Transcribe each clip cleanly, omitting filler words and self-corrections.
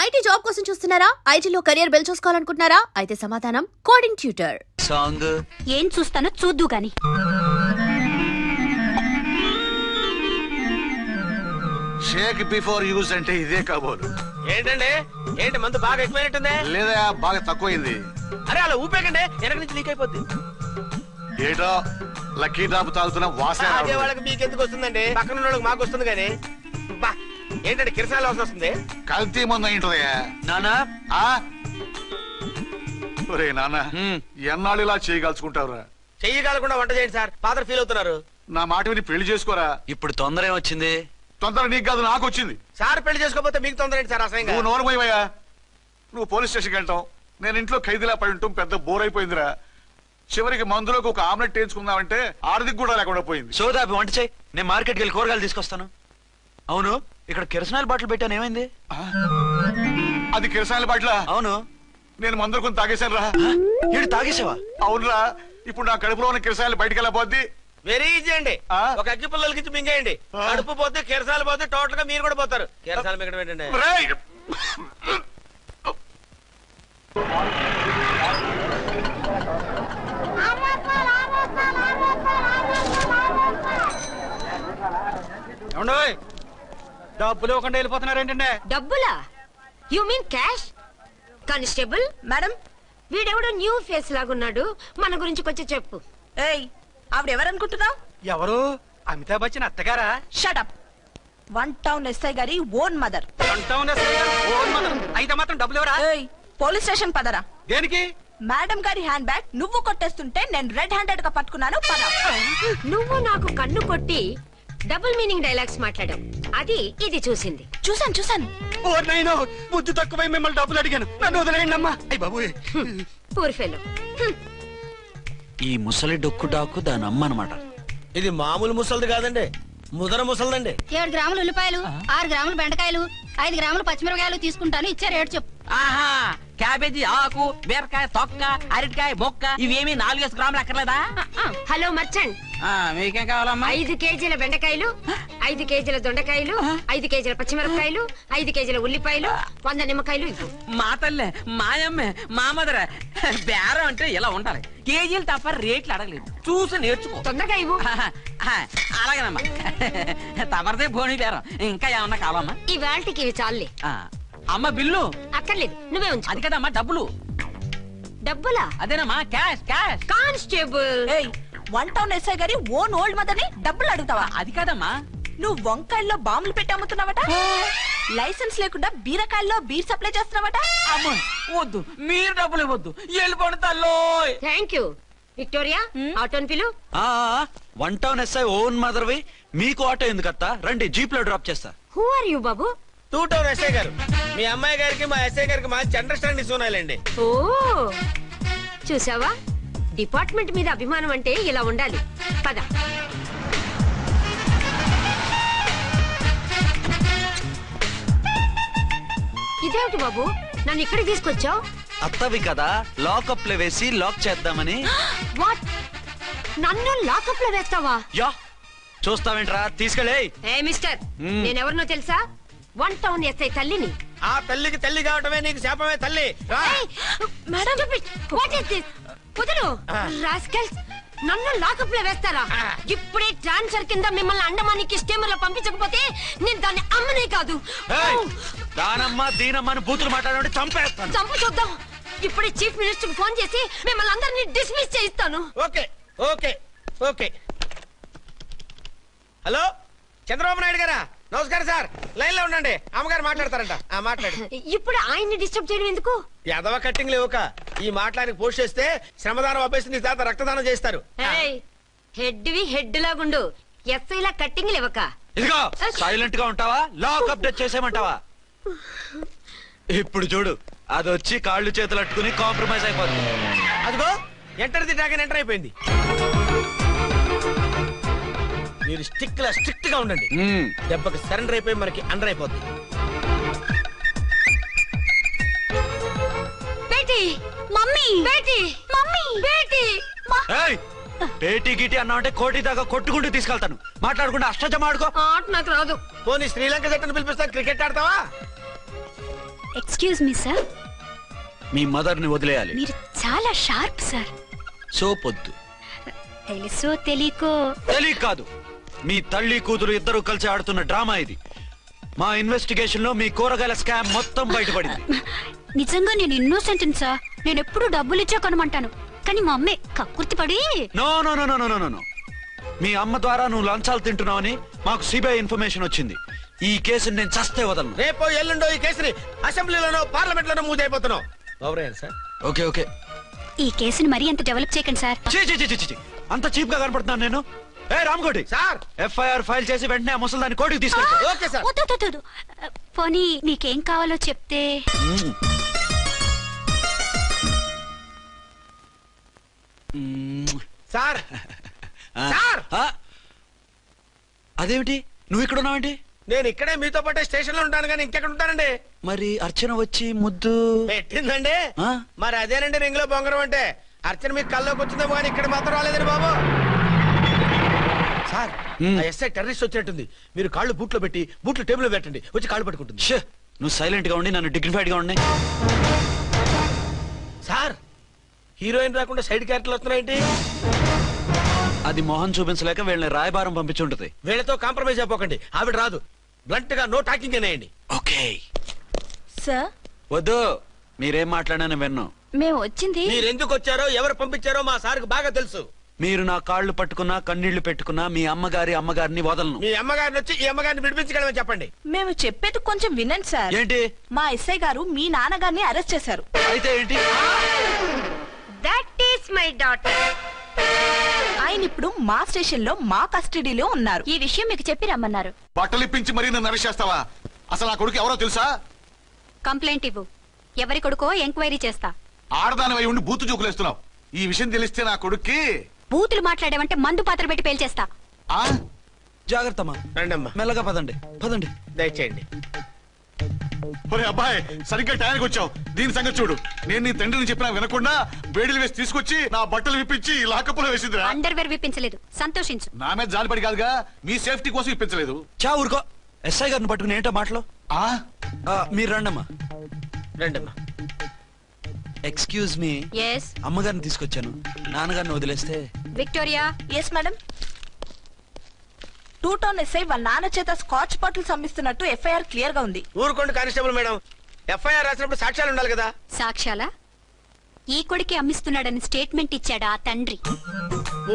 IT job కోసం చూస్తున్నారా? ఐటీలో కెరియర్ బిల్డ్ చేసుకోవాలనుకుంటున్నారా? అయితే సమాధానం కోడింగ్ ట్యూటర్. సాంగ్ ఏం చూస్తానో చూద్దు గాని. షేక్ బిఫోర్ యూజ్ అంటే ఇదే కాబోలు. ఏంటండి ఏంటి మందు బాగా ఎక్కువైనట్టుందే? లేదా బాగా తక్కువైంది. అరే అలా ఊపేకండి, వెనక నుంచి లీక్ అయిపోద్ది. ఏటో లక్కీ డ్రాప్ తాగుతున్న వాసన అదే వాళ్ళకి మీకెందుకు వస్తుందండి, పక్కన వాళ్ళకి మాకు వస్తుంది. కానీ ఏంటంటే కిరసాల వాసన వస్తుంది. కల్తీ మందు ఏంటదయ్యా నానా? ఒరే నాన్న, ఎన్నాళ్ళు ఇలా చేయగలుచుకుంటావురా? చెయ్యగలకుండా వంట చేయండి సార్, ఫాదర్ ఫీల్ అవుతున్నారు. నా మాట విని పెళ్లి చేసుకోరా. ఇప్పుడు తొందర ఏమొచ్చింది? తొందర నీకు కాదు, నాకు వచ్చింది. సార్ పెళ్లి చేసుకోకపోతే మీకు తొందర ఏంటి సార్? అసలు నువ్వు నోరుమోయవయ్యా. నువ్వు పోలీస్ స్టేషన్కి వెళ్తాం, నేను ఇంట్లో ఖైదీలా పడి ఉంటాం. పెద్ద బోర్ అయిపోయిందిరా. చివరికి మందులోకి ఒక ఆమ్లెట్ వేయించుకుందామంటే ఆర్థిక కూడా లేకుండా పోయింది. సోదాపి వంట చేయి, నేను మార్కెట్కి వెళ్ళి కూరగాయలు తీసుకొస్తాను. అవును, ఇక్కడ కిరసనాయిల్ బాటిల్ పెట్టాను, ఏమైంది? అది కిరసాయిల్ బాటిల్? అవును. నేను మందులు కొని తాగేశాను రా. ఏడు తాగేసావా? అవునురా. ఇప్పుడు నా కడుపులో ఉన్న కిరసాయిల్ బయటికి వెళ్ళబోద్ది. వెరీ ఈజీ అండి. ఒక అగ్గి పుల్లలకి ఇచ్చి మింగేయండి, కడుపు పోతే కిరసాలు పోతే టోటల్ గా మీరు కూడా పోతారు. కిరసాలు మింగడం ఏంటండి? డబ్బులు ఇవ్వకుండా వెళ్ళిపోతున్నారు ఏంటంటే? డబ్బులా? You mean cash? Constable madam, వీడెవడో న్యూ ఫేస్ లాగున్నాడు, మన గురించి కొంచెం చెప్పు. ఏయ్ ఆవిడెవరనుకుంటున్నావు? ఎవరు? అమితాబ్ బచ్చన్ అత్తగారా? షటప్. 1 టౌన్ ఎస్ఐ గారి ఓన్ మదర్. అయితే మాత్రం డబ్బులు ఎవరా? ఏయ్ పోలీస్ స్టేషన్ పదరా. దేనికి? మేడం గారి హ్యాండ్ బ్యాగ్ నువ్వు కొట్టేస్తుంటే నేను రెడ్ హ్యాండెడ్ గా పట్టుకున్నాను. పద. నువ్వు నాకు కన్ను కొట్టి డబుల్ మీనింగ్ డైలాగ్స్ మాట్లాడావు, అది ఇది చూసింది. చూసాను. ఓ నైనో, బుద్ధి తక్కువై మిమ్మల్ని డబ్బులు అడిగాను, నన్ను వదిలేయండి అమ్మా. అయ్య బాబు, పూర్ ఫెలో. ఈ ముసలి డొక్కు డాకు దాని అమ్మ అనమాట. ఇది మామూలు ముసలిది కాదండి, ముదర ముసలిదండి. 7 గ్రాములు ఉల్లిపాయలు, 6 గ్రాములు బెండకాయలు, 5 గ్రాములు పచ్చిమిరపకాయలు తీసుకుంటాను. ఇచ్చే రేటు చెప్పు. ఆహా, క్యాబేజీ ఆకు, బీరకాయ తొక్క, అరటికాయ బొక్క, ఇవేమి 4 గ్రాములు అక్కర్లేదా? హలో మర్చండ్, మీకేం కావాలమ్మా? 5 కేజీల బెండకాయలు, 5 కేజీల దొండకాయలు, 5 కేజీల పచ్చిమిరపకాయలు, 5 కేజీల ఉల్లిపాయలు, 100 నిమ్మకాయలు ఇవ్వు. మా తల్లే, మాయమ్మే, మా మదర. బేరం అంటే ఇలా ఉండాలి, కేజీలు తప్ప రేట్లు అడగలేదు, చూసి నేర్చుకో. తొందరగా ఇవ్వు. అలాగేనమ్మా, తమరిదే భోని బేరం. ఇంకా ఏమన్నా కావాలమ్మా? ఈ వేల్టికి ఇవి చాలే. అమ్మ బిల్లు అక్కర్లేదు, నువ్వే ఉంచు. అది కదమ్మా డబ్బులు. డబ్బులా? అదేనమ్మా, క్యాష్. కానిస్టేబుల్, ఏయ్ 1 టౌన్ ఎస్ఐ గారి ఓన్ ఓల్డ్ మదర్ ని డబ్బులు అడుగుతావా? అది కాదమ్మా. నువ్వు వంకాయల్లో బాంబులు పెట్టి అమ్ముతున్నావట, లైసెన్స్ లేకుండా బీరకాయల్లో బీర్ సప్లై చేస్తున్నావట. అమ్మ వద్దు, మీరు డబ్బులు ఇవ్వద్దు, వెళ్ళిపోండి తల్లో. Thank you. విక్టోరియా, ఆటోన్ పిలు. 1 టౌన్ ఎస్ఐ ఓన్ మదర్వి, మీకు ఆటో ఎందుకత్తా? రండి, జీప్ లో డ్రాప్ చేస్తా. హూ ఆర్ యూ బాబు? 2 టౌన్ ఎస్ఐ గారు. మీ అమ్మాయి గారికి మా ఎస్ఐ గారికి మంచి అండర్స్టాండింగ్ ఉన్నాయండి. ఓ చూసావా, డిపార్ట్మెంట్ మీద అభిమానం అంటే ఇలా ఉండాలి. పద. ఇదేమిటి బాబు, నన్ను ఇక్కడికి తీసుకొచ్చావు? అత్తవి కదా, లాకప్ లో వేసి లాక్ చేద్దామని. వాట్? నన్ను లాకప్ లో వేస్తావా? యా, చూస్తావేంట్రా, తీసుకెళ్ళే. ఏ మిస్టర్, నేనెవరినో తెలుసా? 1 టౌన్ ఎస్ఐ తల్లిని. ఆ తల్లికి తల్లి కావటమే నీకు శాపమే తల్లి. Madam, what is this? కుదురు రాస్కల్స్, నన్ను లాకప్ లో వేస్తారా? ఇప్పుడే ట్రాన్స్ఫర్ కింద మిమ్మల్ని అండమానికి స్టీమర్ లో పంపించకపోతే నేను దాన్ని అమ్మనే కాదు. దానమ్మ దీనమ్మ బూతులు మాట్లాడే చంపేస్తాను. చంపు చూద్దాం. ఇప్పుడే చీఫ్ మినిస్టర్ ఫోన్ చేసి మిమ్మల్ని అందరినీ డిస్మిస్ చేయిస్తాను. Okay okay okay. Hello, Chandrababu Naidu గారా? నమస్కారం సార్, లైన్ లో ఉండండి, అమ్మగారు మాట్లాడతారంట. మాట్లాడు. ఇప్పుడు ఆయన్ని డిస్టర్బ్ చేయడం ఎందుకు? యాదవ కట్టింగ్ లేవుక ఈ మాట్లాడికి పోస్ట్ చేస్తే శ్రమదానం అభ్యసించి తర్వాత రక్తదానం చేస్తారు. హెడ్ వి హెడ్ లాగుండు, ఎస్ఐ లా కట్టింగ్ లేవక. ఇదిగో సైలెంట్ గా ఉంటావా, లాక్ అప్డేట్ చేసేమంటావా? ఇప్పుడు చూడు, అది వచ్చి కాళ్ళు చేతులు అట్టుకుని కాంప్రమైజ్ అయిపోతుంది. అదిగో ఎంటర్ ది డ్రాగన్ ఎంటర్ అయిపోయింది. మీరు స్ట్రిక్ట్ గా ఉండండి, దెబ్బకి సరెండర్ అయిపోయి మనకి అండర్ అయిపోద్ది. బేటీ, మమ్మీ, బేటీ, మమ్మీ, బేటీ. పేటీ గిటి అన్నా అంటే కోటి దాకా కొట్టుకుంటూ తీసుకెళ్తాను. మాట్లాడుకుంటూ అష్టజమ ఆడుకో. ఆట నాకు రాదు. పోనీ శ్రీలంక జట్టును పిలిపిస్తాను, క్రికెట్ ఆడతావా? ఎక్స్క్యూజ్ మీ సార్, మీ మదర్ ని వదిలేయాలి. మీరు చాలా షార్ప్ సార్. సోపొద్దు. తెలుసో తెలియకో. తెలియ కాదు, మీ తల్లి కూతురు ఇద్దరు కలిసి ఆడుతున్న డ్రామా ఇది. మా ఇన్వెస్టిగేషన్ లో మీ కూరగాయల స్కామ్ మొత్తం బయటపడింది. నిజంగా నేను ఇన్నోసెంట్ సార్. నేను ఎప్పుడు డబ్బులు ఇచ్చా కొనమంటాను, కానీ మా అమ్మే కక్కుర్తి పడి. No no no no no no. మీ అమ్మ ద్వారా నువ్వు లంచాలు తింటున్నావని మాకు సిబిఐ ఇన్ఫర్మేషన్ వచ్చింది. ఈ కేసుని నేను చస్తే వదలను. రేపో ఎల్లుండో ఈ కేసుని అసెంబ్లీలోనో పార్లమెంట్ లోనో మూవ్ అయిపోతున్నాం. Sir okay okay. ఈ కేసుని మరీ అంత డెవలప్ చేయకండి సార్. అంత చీప్ గా కనపడుతున్నాను నేను? ఏ రామ్కోటి సార్, ఎఫ్ఐఆర్ ఫైల్ చేసి వెంటనే ఆ ముసలిదాన్ని కోర్టుకి తీసుకెళ్ళి. Okay sir. వద్దు. పోనీ మీకేం కావాలో చెప్తే. సార్ సార్, అదేమిటి నువ్వు ఇక్కడ ఉన్నావేంటి? నేను ఇక్కడే మీతో పాటే స్టేషన్ లో ఉంటాను కానీ ఇంకెక్కడ ఉంటానండి. మరి అర్చన వచ్చి ముద్దు పెట్టిందండి. మరి అదేనండి రింగ్ లో బొంగరం అంటే. అర్చన మీకు కల్లోకి వచ్చిందేమో కానీ ఇక్కడ మాత్రం రాలేదండి బాబు. సార్, ఎస్ఐ టెర్రరిస్ట్ వచ్చినట్టుంది. మీరు కాళ్ళు బూట్లో పెట్టి బూట్లు టేబుల్ పెట్టండి, వచ్చి కాళ్ళు పట్టుకుంటుంది. నువ్వు సైలెంట్ గా ఉండి నన్ను డిగ్నిఫైడ్ గా ఉండి. సార్, హీరోయిన్ రాకుండా సైడ్ క్యారెక్టర్లు వస్తున్నాయేంటి? అది మొహం చూపించలేక వీళ్ళని రాయబారం పంపించుంటది. వీళ్ళతో కాంప్రమైజ్ అయిపోకండి, ఆవిడ రాదు. బ్లంట్ గా నో టాకింగ్ అనేయండి. Okay sir. వద్దు, మీరేం మాట్లాడానని విన్నాం. మేము వచ్చింది. మీరు ఎందుకు వచ్చారో ఎవరు పంపించారో మా సార్కు బాగా తెలుసు. మీరు నా కాళ్ళు పట్టుకున్నా కన్నీళ్లు పెట్టుకున్నా మీ అమ్మగారిని వదలను. మీ అమ్మగారిని వచ్చి ఈ అమ్మగారిని విడిపించగలమని చెప్పండి. మేము చెప్పేది కొంచెం వినండి సార్. ఏంటి? మా ఎస్ఐ గారు మీ నాన్నగారిని అరెస్ట్ చేశారు. అయితే ఏంటి? That is my daughter. ఆయన ఇప్పుడు మా స్టేషన్ లో మా కస్టడీలో ఉన్నారు. ఈ విషయం మీకు చెప్పి రమ్మన్నారు. బట్టలు ఇప్పించి మరీ నన్ను అరెస్ట్ చేస్తావా? అసలు నా కొడుకు ఎవరో తెలుసా? కంప్లైంట్ ఇవ్వు. ఎవరి కొడుకో ఎంక్వైరీ చేస్తా. ఆడదానివై ఉండి బూతు చూకులేస్తున్నావు. ఈ విషయం తెలిస్తే నా కొడుక్కి. బూతులు మాట్లాడేవంటే మందు పాత్ర పెట్టి పేల్చేస్తా. జాగ్రత్తమ్మా. రండమ్మా. మెల్లగా పదండి పదండి. దయచేయండి. ఒరే అబ్బాయి, సరిగ్గా టైంకి వచ్చావు. దీని సంగతి చూడు. నేను నీ తండ్రిని చెప్పినా వినకుండా వేడిలు వేసి తీసుకొచ్చి నా బట్టలు విప్పించి లాకప్పులో వేసిందిరా. అండర్వేర్ విప్పించలేదు, సంతోషించు. నా మీద జాలిపడి కాదుగా, మీ సేఫ్టీ కోసం ఇప్పించలేదు. చా ఊరుకో. ఎస్ఐ గారిని పట్టుకుని ఏంటో మాటలు. మీరు రండమ్మా. రండమ్మా. Excuse me. ఎస్. అమ్మగారిని తీసుకొచ్చాను. నాన్నగారిని వదిలేస్తే. Victoria. Yes madam. 2 town SI వాళ్ళ నాన్న చేత స్కాచ్ బాటిల్స్ అమ్మిస్తున్నట్టు ఎఫ్ఐఆర్ క్లియర్ గా ఉంది. ఊరుకోండి కానిస్టేబుల్ మేడం. ఎఫ్ఐఆర్ రాసినప్పుడు సాక్ష్యాలు ఉండాలి కదా. సాక్ష్యాలా? ఈ కొడుకే అమ్మిస్తున్నాడని స్టేట్మెంట్ ఇచ్చాడా ఆ తండ్రి?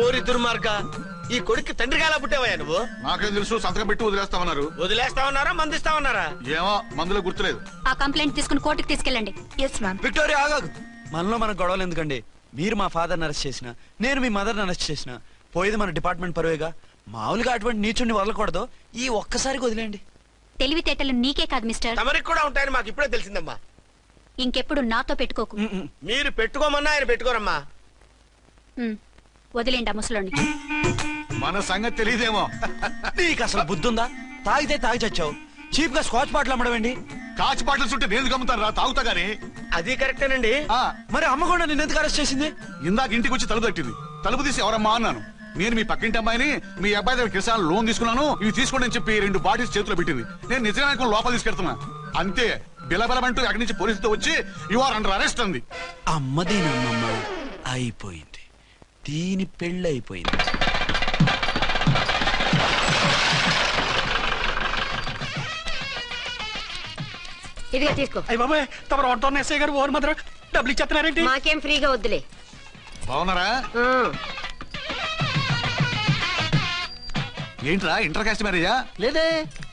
ఓరి దుర్మార్గ, ఈ కొడుక్కి తండ్రిగా ఎలా పుట్టావయ్యా నువ్వు? నాకేం తెలుసు, సంతకం పెట్టి వదిలేస్తామన్నారు. వదిలేస్తామన్నారా మందిస్తామన్నారా? ఏమో, మందులో గుర్తులేదు. ఆ కంప్లైంట్ తీసుకుని కోర్టుకు తీసుకెళ్ళండి. Yes ma'am. విక్టోరియా ఆగాగు. మనలో మన గొడవలు ఎందుకండి? మీరు మా ఫాదర్ని అరెస్ట్ చేసిన, నేను మీ మదర్ని అరెస్ట్ చేసిన, పోయేది మన డిపార్ట్మెంట్ పరువేగా. మామూలుగా అటువంటి నీచుడిని వదలకూడదు. ఈ ఒక్కసారికి వదిలేండి. తెలివితేటలు నీకే కాదు మిస్టర్, తమరికి కూడా ఉంటాయని మాకు ఇప్పుడే తెలిసిందమ్మా. ఇంకెప్పుడు నాతో పెట్టుకోకు. మీరు పెట్టుకోమన్నా ఆయన పెట్టుకోరమ్మా. వదిలేండి ఆ ముసలోని. మన సంగతి తెలియదేమో. నీకు అసలు బుద్ధుందా? తాగితే తాగి చచ్చావు. చీప్ గా స్కాచ్ బాటిల్ అమ్మడమేంటి? కాచి బాటిల్స్ ఉంటే నేను గమ్ముతాను రా, తాగుతా గానీ. అది కరెక్టేనండి. మరి అమ్మ కూడా నిన్ను ఎందుకు అరెస్ట్ చేసింది? ఇందాక ఇంటికి వచ్చి తలుపు తట్టింది. తలుపు తీసి ఎవరమ్మా అన్నాను. నేను మీ పక్కింటి అమ్మాయిని, మీ అబ్బాయి దగ్గర కిసాన్ లోన్ తీసుకున్నాను, ఇవి తీసుకోండి అని చెప్పి 2 బాటిల్స్ చేతిలో పెట్టింది. నేను నిజంగా లోపల తీసుకెళ్తున్నా. అంతే, బిలబలమంటూ అక్కడి నుంచి పోలీసుతో వచ్చి యు ఆర్ అండర్ అరెస్ట్ అంది. అమ్మదేనమ్మమ్మ అయిపోయింది. దీని పెళ్ళి అయిపోయింది. ఇదిగా తీసుకో. అయ్య బాబాయ్, తమరు ఆటోన్ ఎస్ఐ గారు ఓన్ మాత్రం డబ్బులు ఇచ్చేస్తున్నారేంటి? మాకేం ఫ్రీగా వద్దులే. బాగున్నారా? ఏంట్రా ఇంటర్ కాస్ట్ మ్యారేజా? లేదే.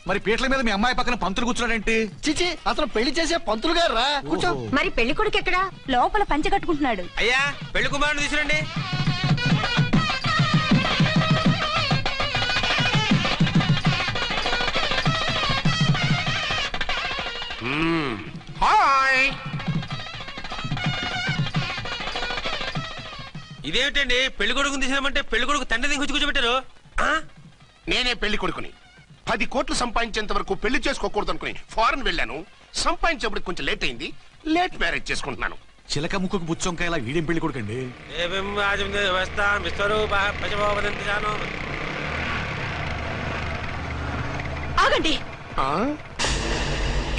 మరి పీటల మీద మీ అమ్మాయి పక్కన పంతులు కూర్చున్నాడేంటి? చిచి, అతను పెళ్లి చేసే పంతులు గారు రా. కూర్చో. మరి పెళ్లి కొడుకు ఎక్కడా? లోపల పంచె కట్టుకుంటున్నాడు. అయ్యా, పెళ్లి కుమారుని తీసుకురండి. హాయ్. ఇదేమిటండి, పెళ్లి కొడుకుని తీసినామంటే పెళ్లి కొడుకు తండ్రి దిగి కూర్చోబెట్టారు. నేనే పెళ్లి కొడుకుని. 10 కోట్లు సంపాదించేంత వరకు పెళ్లి చేసుకోకూడదు అనుకుని ఫారెన్ వెళ్ళాను. సంపాదించేప్పుడు కొంచెం లేట్ అయింది. లేట్ మ్యారేజ్ చేసుకుంటున్నాను. చిలక ముక్కుకు బుచ్చొంకాయలా వీడేం పెళ్లి కొడుకండి? ఆగండి.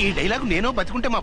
ఈ డైలాగ్ నేను బతుకుంటే మా